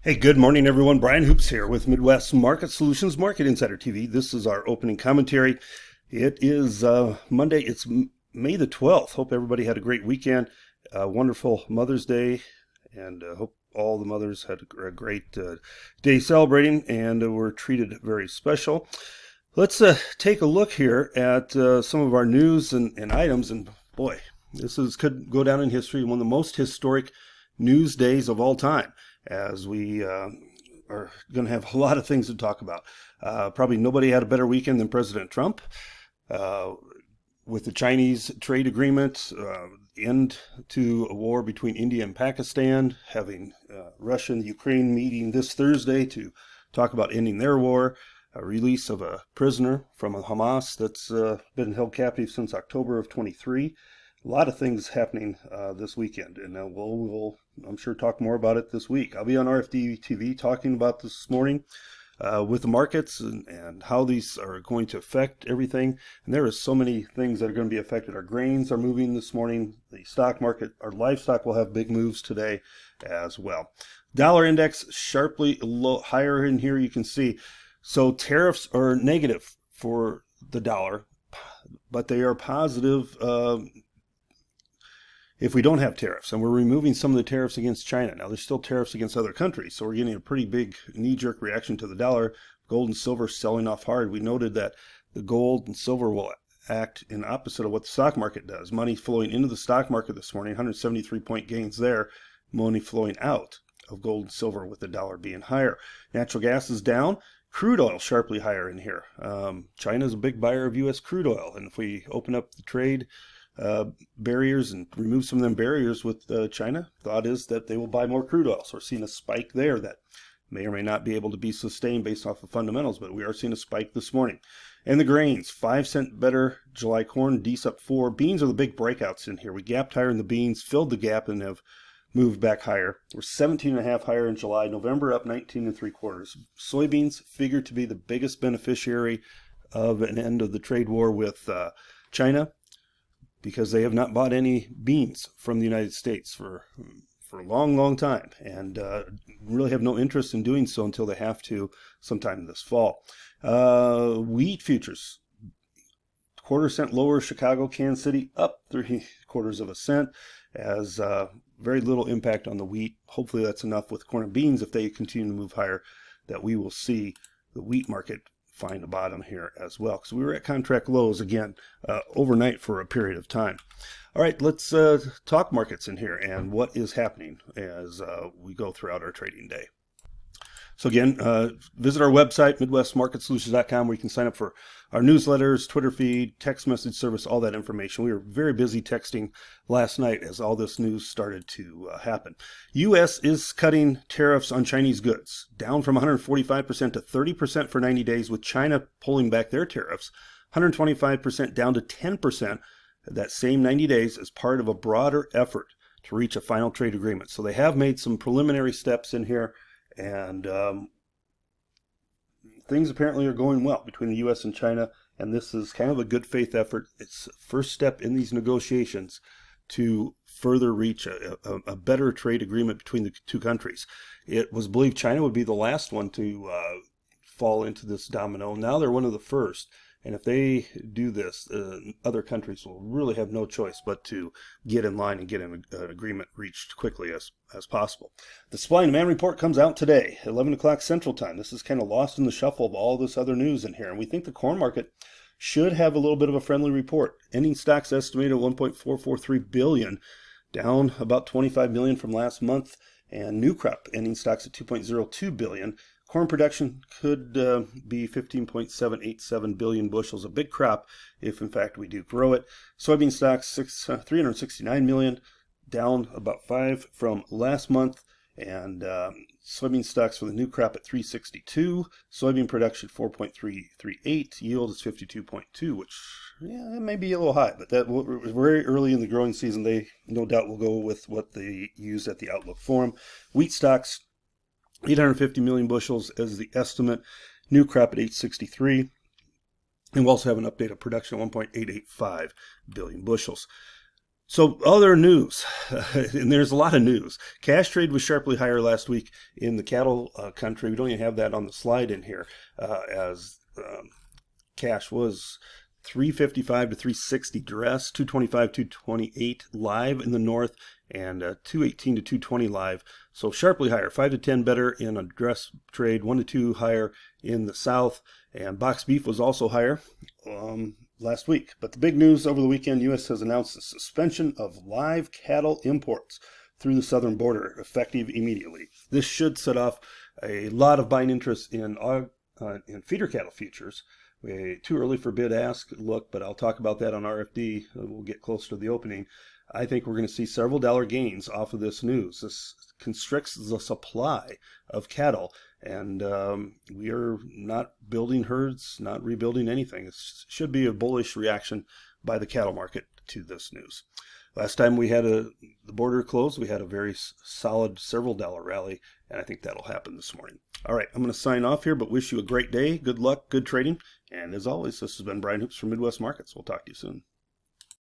Hey, good morning, everyone. Brian Hoops here with Midwest Market Solutions Market Insider TV. This is our opening commentary. It is Monday. It's May the 12th. Hope everybody had a great weekend. Wonderful Mother's Day, and hope all the mothers had a great day celebrating and were treated very special. Let's take a look here at some of our news and items. And boy, could go down in history, one of the most historic news days of all time, as we are going to have a lot of things to talk about. Probably nobody had a better weekend than President Trump. With the Chinese trade agreement, end to a war between India and Pakistan, having Russia and Ukraine meeting this Thursday to talk about ending their war, a release of a prisoner from Hamas that's been held captive since October of 23. A lot of things happening this weekend, and we'll, I'm sure, talk more about it this week. I'll be on RFD TV talking about this morning with the markets and how these are going to affect everything. And there are so many things that are going to be affected. Our grains are moving this morning. The stock market, our livestock will have big moves today as well. Dollar index sharply higher in here, you can see. So tariffs are negative for the dollar, but they are positive if we don't have tariffs, and we're removing some of the tariffs against China. Now, there's still tariffs against other countries, so we're getting a pretty big knee-jerk reaction to the dollar. Gold and silver selling off hard. We noted that the gold and silver will act in opposite of what the stock market does. Money flowing into the stock market this morning, 173-point gains there. Money flowing out of gold and silver with the dollar being higher. Natural gas is down. Crude oil sharply higher in here. China is a big buyer of U.S. crude oil, and if we open up the trade barriers and remove some of them barriers with China, thought is that they will buy more crude oil. So we're seeing a spike there that may or may not be able to be sustained based off of fundamentals, but we are seeing a spike this morning. And the grains, 5-cent better July corn, D's up 4. Beans are the big breakouts in here. We gapped higher in the beans, filled the gap, and have moved back higher. We're 17.5 higher in July. November up 19.75. Soybeans figure to be the biggest beneficiary of an end of the trade war with China, because they have not bought any beans from the United States for a long, long time, and really have no interest in doing so until they have to sometime this fall. Wheat futures, 1/4 cent lower. Chicago, Kansas City up 3/4 cent, as very little impact on the wheat. Hopefully that's enough with corn and beans. If they continue to move higher, that we will see the wheat market find a bottom here as well, because we were at contract lows again overnight for a period of time. All right, let's talk markets in here and what is happening as we go throughout our trading day. So again, visit our website, MidwestMarketSolutions.com, where you can sign up for our newsletters, Twitter feed, text message service, all that information. We were very busy texting last night as all this news started to happen. U.S. is cutting tariffs on Chinese goods, down from 145% to 30% for 90 days, with China pulling back their tariffs, 125% down to 10% that same 90 days, as part of a broader effort to reach a final trade agreement. So they have made some preliminary steps in here, and things apparently are going well between the U.S. and China, and this is kind of a good faith effort. It's the first step in these negotiations to further reach a better trade agreement between the two countries. It was believed China would be the last one to fall into this domino. Now they're one of the first. And if they do this, other countries will really have no choice but to get in line and get an agreement reached quickly as possible. The supply and demand report comes out today, 11 o'clock Central Time. This is kind of lost in the shuffle of all this other news in here. And we think the corn market should have a little bit of a friendly report. Ending stocks estimated at 1.443 billion, down about 25 million from last month. And new crop ending stocks at 2.02 billion. Corn production could be 15.787 billion bushels, a big crop if in fact we do grow it. Soybean stocks 369 million, down about 5 from last month, and soybean stocks for the new crop at 362. Soybean production 4.338. Yield is 52.2, which that may be a little high, but that was very early in the growing season. They no doubt will go with what they use at the Outlook Forum. Wheat stocks 850 million bushels as the estimate. New crop at 863. And we'll also have an update of production at 1.885 billion bushels. So other news, and there's a lot of news. Cash trade was sharply higher last week in the cattle country. We don't even have that on the slide in here, as cash was 355 to 360 dress, 225, 228 live in the north, and 218 to 220 live. So sharply higher, 5 to 10 better in a dress trade, 1 to 2 higher in the south, and box beef was also higher last week. But the big news over the weekend, U.S. has announced the suspension of live cattle imports through the southern border, effective immediately. This should set off a lot of buying interest in feeder cattle futures. Too early for bid-ask look, but I'll talk about that on RFD. We'll get closer to the opening. I think we're going to see several dollar gains off of this news. This constricts the supply of cattle, and we are not building herds, not rebuilding anything. It should be a bullish reaction by the cattle market to this news. Last time we had the border closed, we had a very solid several dollar rally, and I think that'll happen this morning. All right, I'm going to sign off here, but wish you a great day. Good luck, good trading. And as always, this has been Brian Hoops from Midwest Markets. We'll talk to you soon.